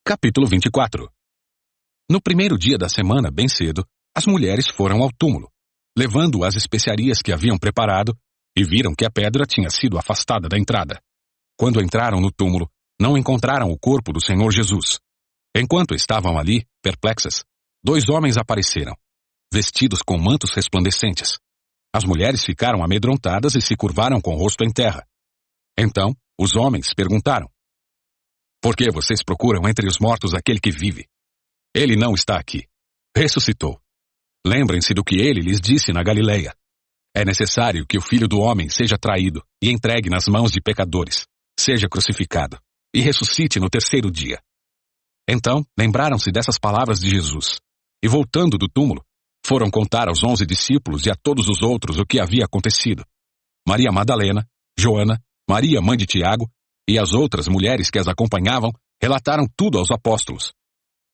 Capítulo 24. No primeiro dia da semana, bem cedo, as mulheres foram ao túmulo, levando as especiarias que haviam preparado, e viram que a pedra tinha sido afastada da entrada. Quando entraram no túmulo, não encontraram o corpo do Senhor Jesus. Enquanto estavam ali, perplexas, 2 homens apareceram, vestidos com mantos resplandecentes. As mulheres ficaram amedrontadas e se curvaram com o rosto em terra. Então, os homens perguntaram: "Por que vocês procuram entre os mortos aquele que vive? Ele não está aqui. Ressuscitou. Lembrem-se do que ele lhes disse na Galileia. É necessário que o Filho do Homem seja traído e entregue nas mãos de pecadores, seja crucificado e ressuscite no 3º dia." Então, lembraram-se dessas palavras de Jesus, e voltando do túmulo, foram contar aos 11 discípulos e a todos os outros o que havia acontecido. Maria Madalena, Joana, Maria, mãe de Tiago, e as outras mulheres que as acompanhavam relataram tudo aos apóstolos.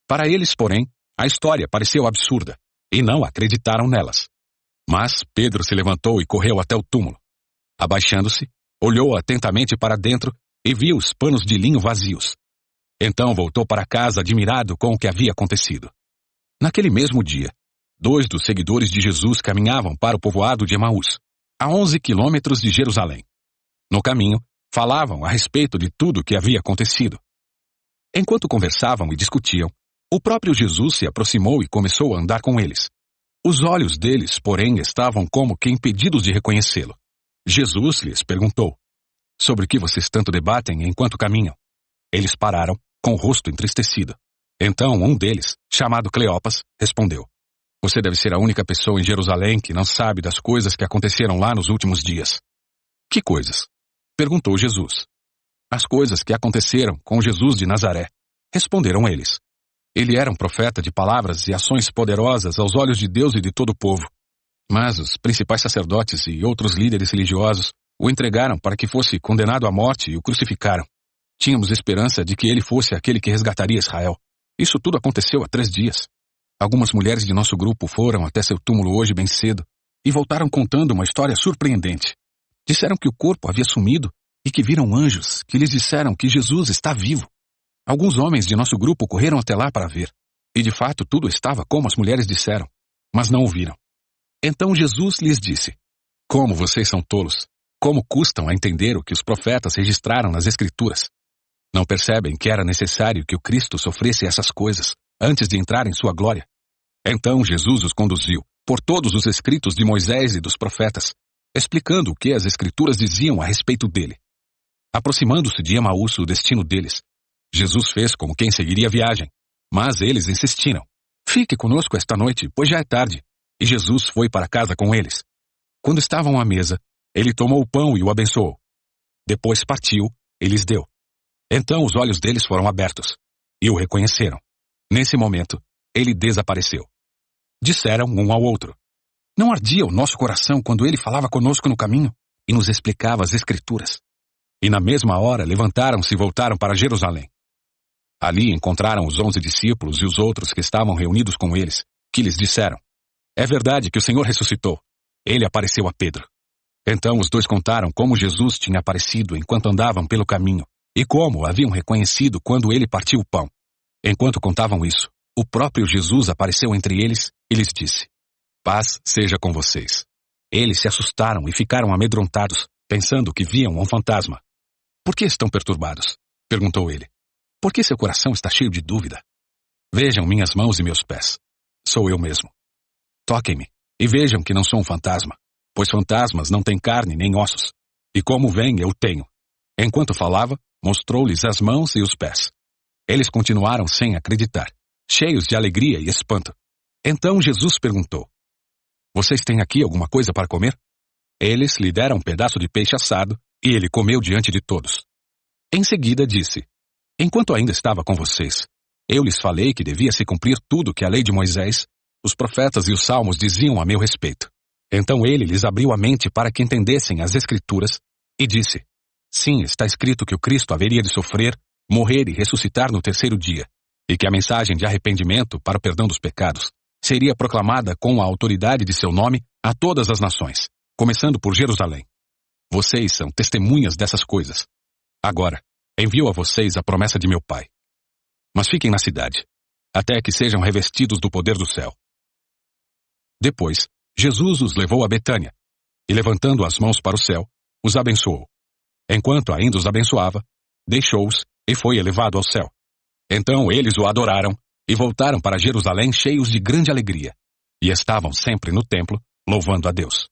Para eles, porém, a história pareceu absurda, e não acreditaram nelas. Mas Pedro se levantou e correu até o túmulo. Abaixando-se, olhou atentamente para dentro e viu os panos de linho vazios. Então voltou para casa admirado com o que havia acontecido. Naquele mesmo dia, 2 dos seguidores de Jesus caminhavam para o povoado de Emaús, a 11 quilômetros de Jerusalém. No caminho, falavam a respeito de tudo o que havia acontecido. Enquanto conversavam e discutiam, o próprio Jesus se aproximou e começou a andar com eles. Os olhos deles, porém, estavam como que impedidos de reconhecê-lo. Jesus lhes perguntou: "Sobre o que vocês tanto debatem enquanto caminham?" Eles pararam, com o rosto entristecido. Então um deles, chamado Cleopas, respondeu: "Você deve ser a única pessoa em Jerusalém que não sabe das coisas que aconteceram lá nos últimos dias." "Que coisas?" perguntou Jesus. "As coisas que aconteceram com Jesus de Nazaré." Responderam eles. "Ele era um profeta de palavras e ações poderosas aos olhos de Deus e de todo o povo. Mas os principais sacerdotes e outros líderes religiosos o entregaram para que fosse condenado à morte e o crucificaram. Tínhamos esperança de que ele fosse aquele que resgataria Israel. Isso tudo aconteceu há 3 dias. Algumas mulheres de nosso grupo foram até seu túmulo hoje bem cedo e voltaram contando uma história surpreendente. Disseram que o corpo havia sumido e que viram anjos que lhes disseram que Jesus está vivo. Alguns homens de nosso grupo correram até lá para ver, e de fato tudo estava como as mulheres disseram, mas não o viram." Então Jesus lhes disse: "Como vocês são tolos! Como custam a entender o que os profetas registraram nas Escrituras? Não percebem que era necessário que o Cristo sofresse essas coisas antes de entrar em sua glória?" Então Jesus os conduziu por todos os escritos de Moisés e dos profetas, explicando o que as Escrituras diziam a respeito dele. Aproximando-se de Emaús, o destino deles, Jesus fez como quem seguiria a viagem, mas eles insistiram: "Fique conosco esta noite, pois já é tarde." E Jesus foi para casa com eles. Quando estavam à mesa, ele tomou o pão e o abençoou. Depois partiu e lhes deu. Então os olhos deles foram abertos, e o reconheceram. Nesse momento, ele desapareceu. Disseram um ao outro: "Não ardia o nosso coração quando ele falava conosco no caminho e nos explicava as Escrituras?" E na mesma hora levantaram-se e voltaram para Jerusalém. Ali encontraram os 11 discípulos e os outros que estavam reunidos com eles, que lhes disseram: "É verdade que o Senhor ressuscitou. Ele apareceu a Pedro." Então os 2 contaram como Jesus tinha aparecido enquanto andavam pelo caminho, e como o haviam reconhecido quando ele partiu o pão. Enquanto contavam isso, o próprio Jesus apareceu entre eles e lhes disse: "Paz seja com vocês." Eles se assustaram e ficaram amedrontados, pensando que viam um fantasma. "Por que estão perturbados?" perguntou ele. "Por que seu coração está cheio de dúvida? Vejam minhas mãos e meus pés. Sou eu mesmo. Toquem-me e vejam que não sou um fantasma, pois fantasmas não têm carne nem ossos. E como veem, eu tenho." Enquanto falava, mostrou-lhes as mãos e os pés. Eles continuaram sem acreditar, cheios de alegria e espanto. Então Jesus perguntou: "Vocês têm aqui alguma coisa para comer?" Eles lhe deram um pedaço de peixe assado, e ele comeu diante de todos. Em seguida disse: "Enquanto ainda estava com vocês, eu lhes falei que devia se cumprir tudo que a lei de Moisés, os profetas e os salmos diziam a meu respeito." Então ele lhes abriu a mente para que entendessem as Escrituras, e disse: "Sim, está escrito que o Cristo haveria de sofrer, morrer e ressuscitar no 3º dia, e que a mensagem de arrependimento para o perdão dos pecados seria proclamada com a autoridade de seu nome a todas as nações, começando por Jerusalém. Vocês são testemunhas dessas coisas. Agora, envio a vocês a promessa de meu Pai. mas fiquem na cidade, até que sejam revestidos do poder do céu. Depois, Jesus os levou a Betânia, e levantando as mãos para o céu, os abençoou. Enquanto ainda os abençoava, deixou-os e foi elevado ao céu. Então eles o adoraram e voltaram para Jerusalém cheios de grande alegria, e estavam sempre no templo, louvando a Deus.